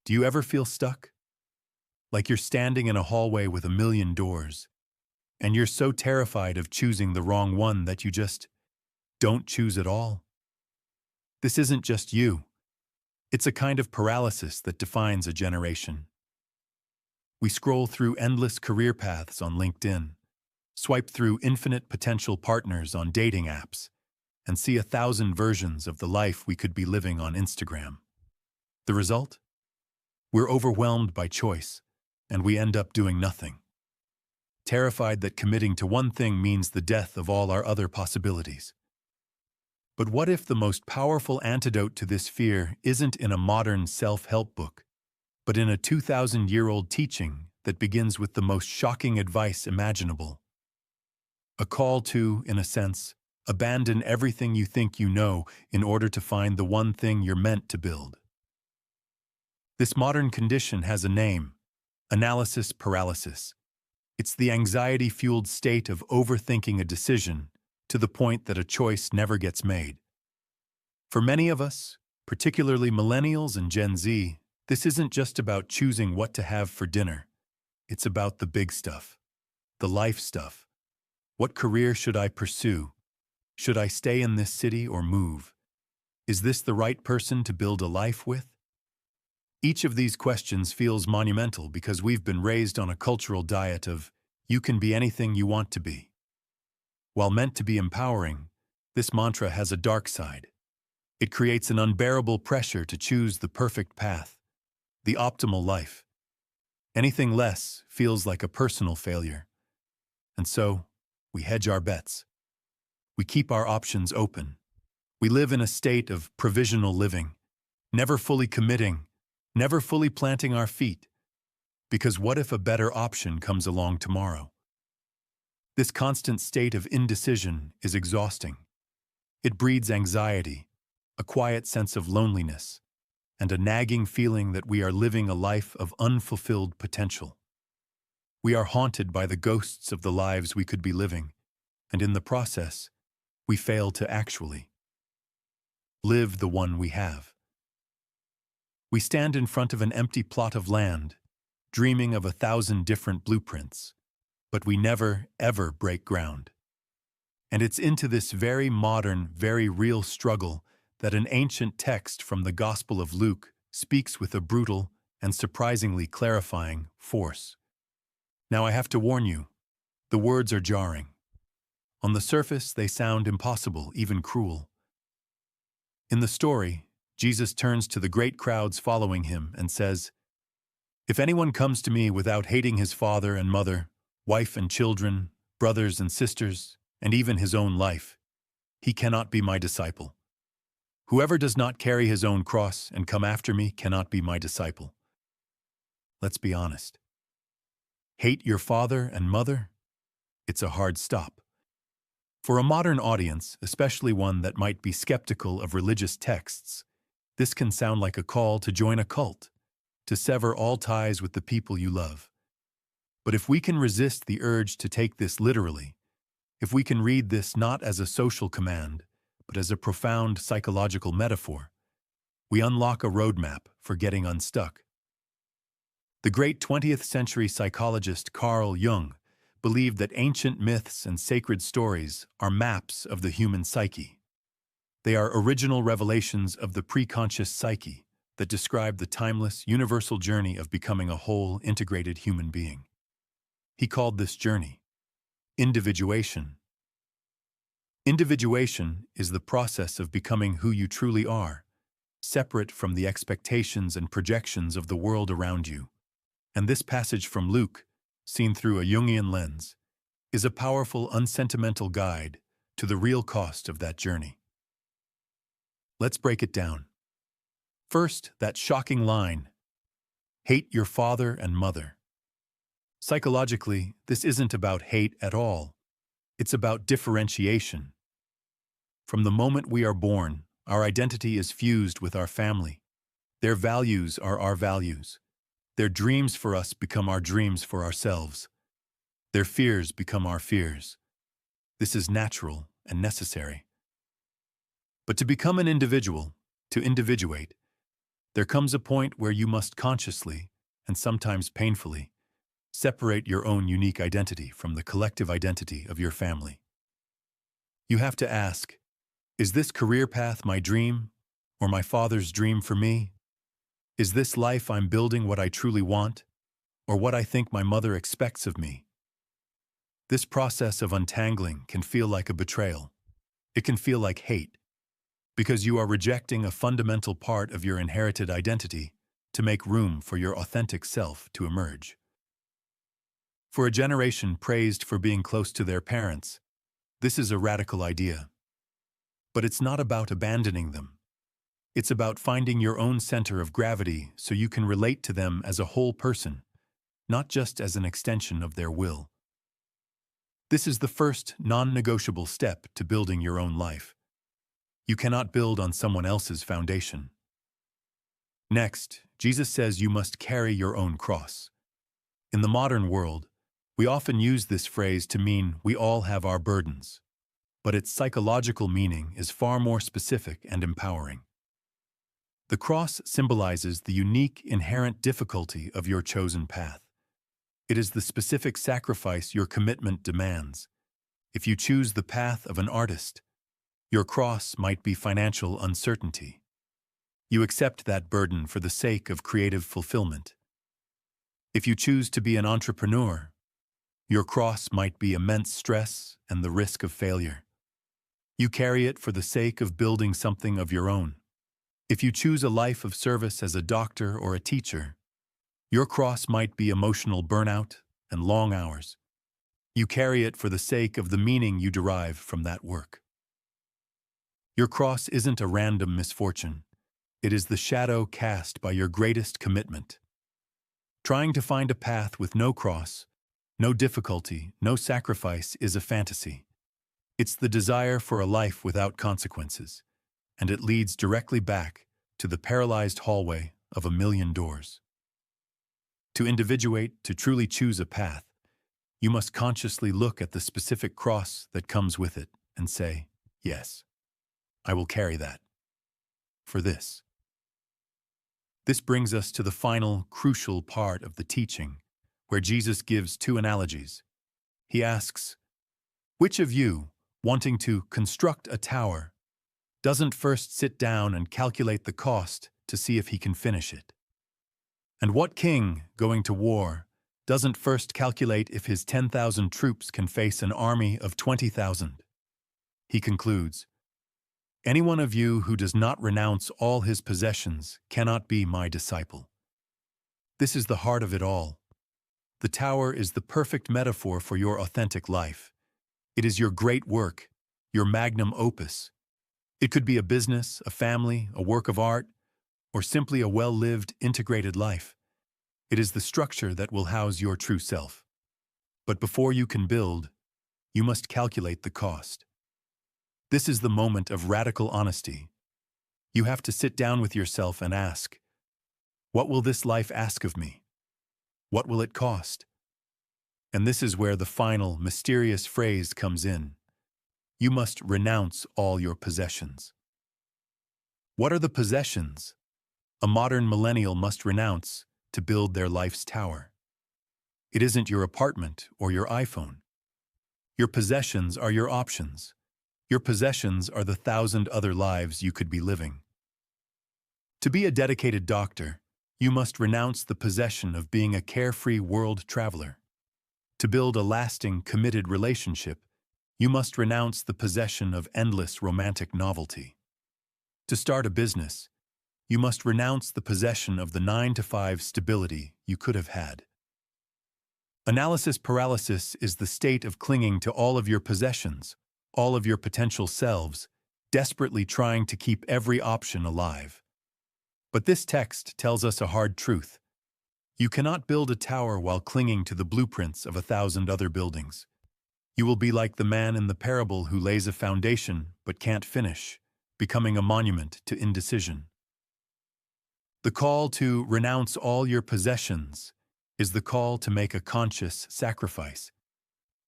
Do you ever feel stuck? Like you're standing in a hallway with a million doors, and you're so terrified of choosing the wrong one that you just don't choose at all? This isn't just you. It's a kind of paralysis that defines a generation. We scroll through endless career paths on LinkedIn, swipe through infinite potential partners on dating apps, and see 1,000 versions of the life we could be living on Instagram. The result? We're overwhelmed by choice, and we end up doing nothing. Terrified that committing to one thing means the death of all our other possibilities. But what if the most powerful antidote to this fear isn't in a modern self-help book, but in a 2,000-year-old teaching that begins with the most shocking advice imaginable? A call to, in a sense, abandon everything you think you know in order to find the one thing you're meant to build. This modern condition has a name: analysis paralysis. It's the anxiety-fueled state of overthinking a decision to the point that a choice never gets made. For many of us, particularly millennials and Gen Z, this isn't just about choosing what to have for dinner. It's about the big stuff, the life stuff. What career should I pursue? Should I stay in this city or move? Is this the right person to build a life with? Each of these questions feels monumental because we've been raised on a cultural diet of "you can be anything you want to be." While meant to be empowering, this mantra has a dark side. It creates an unbearable pressure to choose the perfect path, the optimal life. Anything less feels like a personal failure. And so, we hedge our bets. We keep our options open. We live in a state of provisional living, never fully committing, never fully planting our feet. Because what if a better option comes along tomorrow? This constant state of indecision is exhausting. It breeds anxiety, a quiet sense of loneliness, and a nagging feeling that we are living a life of unfulfilled potential. We are haunted by the ghosts of the lives we could be living, and in the process, we fail to actually live the one we have. We stand in front of an empty plot of land, dreaming of 1,000 different blueprints, but we never, ever break ground. And it's into this very modern, very real struggle that an ancient text from the Gospel of Luke speaks with a brutal and surprisingly clarifying force. Now I have to warn you, the words are jarring. On the surface, they sound impossible, even cruel. In the story, Jesus turns to the great crowds following him and says, "If anyone comes to me without hating his father and mother, wife and children, brothers and sisters, and even his own life, he cannot be my disciple. Whoever does not carry his own cross and come after me cannot be my disciple." Let's be honest. Hate your father and mother? It's a hard stop. For a modern audience, especially one that might be skeptical of religious texts, this can sound like a call to join a cult, to sever all ties with the people you love. But if we can resist the urge to take this literally, if we can read this not as a social command, but as a profound psychological metaphor, we unlock a roadmap for getting unstuck. The great 20th century psychologist Carl Jung believed that ancient myths and sacred stories are maps of the human psyche. They are original revelations of the preconscious psyche that describe the timeless, universal journey of becoming a whole, integrated human being. He called this journey individuation. Individuation is the process of becoming who you truly are, separate from the expectations and projections of the world around you. And this passage from Luke, seen through a Jungian lens, is a powerful, unsentimental guide to the real cost of that journey. Let's break it down. First, that shocking line, "Hate your father and mother." Psychologically, this isn't about hate at all. It's about differentiation. From the moment we are born, our identity is fused with our family. Their values are our values. Their dreams for us become our dreams for ourselves. Their fears become our fears. This is natural and necessary. But to become an individual, to individuate, There comes a point where you must consciously, and sometimes painfully, separate your own unique identity from the collective identity of your family. You have to ask, is this career path my dream, or my father's dream for me? Is this life I'm building what I truly want, or what I think my mother expects of me? This process of untangling can feel like a betrayal. It can feel like hate, because you are rejecting a fundamental part of your inherited identity to make room for your authentic self to emerge. For a generation praised for being close to their parents, this is a radical idea. But it's not about abandoning them. It's about finding your own center of gravity so you can relate to them as a whole person, not just as an extension of their will. This is the first non-negotiable step to building your own life. You cannot build on someone else's foundation. Next, Jesus says you must carry your own cross. In the modern world, we often use this phrase to mean we all have our burdens, but its psychological meaning is far more specific and empowering. The cross symbolizes the unique inherent difficulty of your chosen path. It is the specific sacrifice your commitment demands. If you choose the path of an artist, your cross might be financial uncertainty. You accept that burden for the sake of creative fulfillment. If you choose to be an entrepreneur, your cross might be immense stress and the risk of failure. You carry it for the sake of building something of your own. If you choose a life of service as a doctor or a teacher, your cross might be emotional burnout and long hours. You carry it for the sake of the meaning you derive from that work. Your cross isn't a random misfortune. It is the shadow cast by your greatest commitment. Trying to find a path with no cross, no difficulty, no sacrifice is a fantasy. It's the desire for a life without consequences, and it leads directly back to the paralyzed hallway of a million doors. To individuate, to truly choose a path, you must consciously look at the specific cross that comes with it and say, yes, I will carry that. For this. This brings us to the final, crucial part of the teaching, where Jesus gives two analogies. He asks, which of you, wanting to construct a tower, doesn't first sit down and calculate the cost to see if he can finish it? And what king, going to war, doesn't first calculate if his 10,000 troops can face an army of 20,000? He concludes, any one of you who does not renounce all his possessions cannot be my disciple. This is the heart of it all. The tower is the perfect metaphor for your authentic life. It is your great work, your magnum opus. It could be a business, a family, a work of art, or simply a well-lived, integrated life. It is the structure that will house your true self. But before you can build, you must calculate the cost. This is the moment of radical honesty. You have to sit down with yourself and ask, what will this life ask of me? What will it cost? And this is where the final, mysterious phrase comes in. You must renounce all your possessions. What are the possessions a modern millennial must renounce to build their life's tower? It isn't your apartment or your iPhone. Your possessions are your options. Your possessions are the 1,000 other lives you could be living. To be a dedicated doctor, you must renounce the possession of being a carefree world traveler. To build a lasting, committed relationship, you must renounce the possession of endless romantic novelty. To start a business, you must renounce the possession of the 9-to-5 stability you could have had. Analysis paralysis is the state of clinging to all of your possessions, all of your potential selves, desperately trying to keep every option alive. But this text tells us a hard truth. You cannot build a tower while clinging to the blueprints of 1,000 other buildings. You will be like the man in the parable who lays a foundation but can't finish, becoming a monument to indecision. The call to renounce all your possessions is the call to make a conscious sacrifice.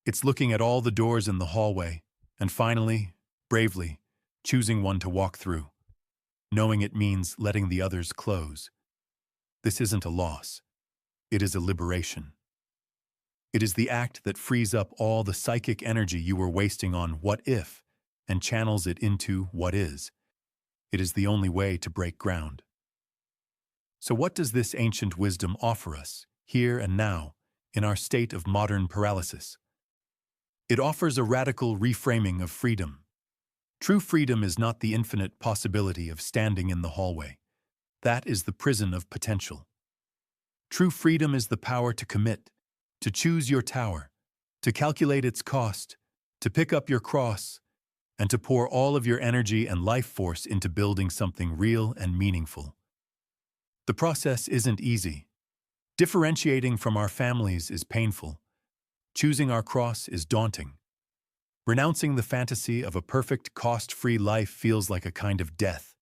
It's looking at all the doors in the hallway and finally, bravely, choosing one to walk through. knowing it means letting the others close. This isn't a loss. It is a liberation. It is the act that frees up all the psychic energy you were wasting on what if and channels it into what is. It is the only way to break ground. So what does this ancient wisdom offer us, here and now, in our state of modern paralysis? It offers a radical reframing of freedom. True freedom is not the infinite possibility of standing in the hallway. That is the prison of potential. True freedom is the power to commit, to choose your tower, to calculate its cost, to pick up your cross, and to pour all of your energy and life force into building something real and meaningful. The process isn't easy. Differentiating from our families is painful. Choosing our cross is daunting. Renouncing the fantasy of a perfect, cost-free life feels like a kind of death.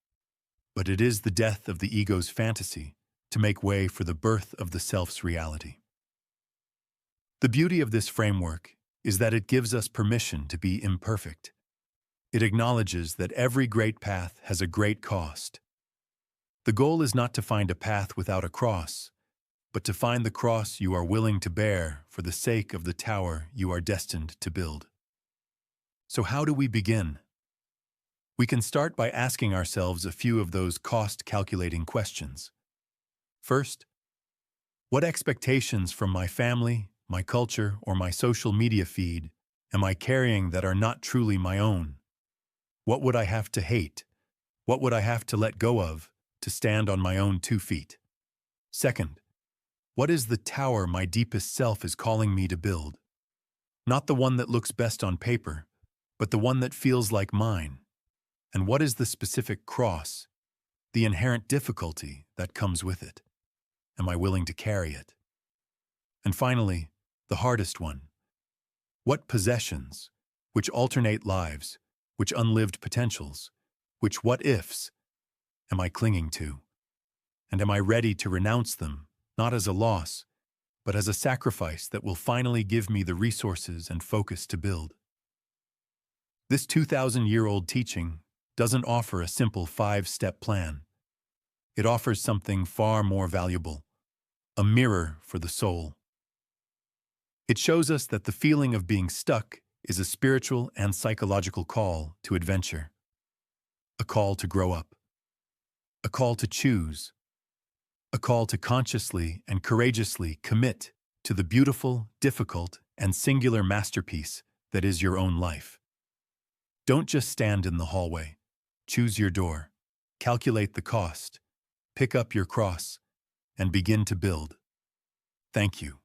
But it is the death of the ego's fantasy to make way for the birth of the self's reality. The beauty of this framework is that it gives us permission to be imperfect. It acknowledges that every great path has a great cost. The goal is not to find a path without a cross, but to find the cross you are willing to bear for the sake of the tower you are destined to build. So how do we begin? We can start by asking ourselves a few of those cost-calculating questions. First, what expectations from my family, my culture, or my social media feed am I carrying that are not truly my own? What would I have to hate? What would I have to let go of to stand on my own 2 feet? Second, what is the tower my deepest self is calling me to build? Not the one that looks best on paper, but the one that feels like mine. And what is the specific cross, the inherent difficulty that comes with it? Am I willing to carry it? And finally, the hardest one. What possessions, which alternate lives, which unlived potentials, which what-ifs, am I clinging to? And am I ready to renounce them, not as a loss, but as a sacrifice that will finally give me the resources and focus to build? This 2,000-year-old teaching doesn't offer a simple 5-step plan. It offers something far more valuable, a mirror for the soul. It shows us that the feeling of being stuck is a spiritual and psychological call to adventure, a call to grow up, a call to choose, a call to consciously and courageously commit to the beautiful, difficult, and singular masterpiece that is your own life. Don't just stand in the hallway. Choose your door, calculate the cost, pick up your cross, and begin to build. Thank you.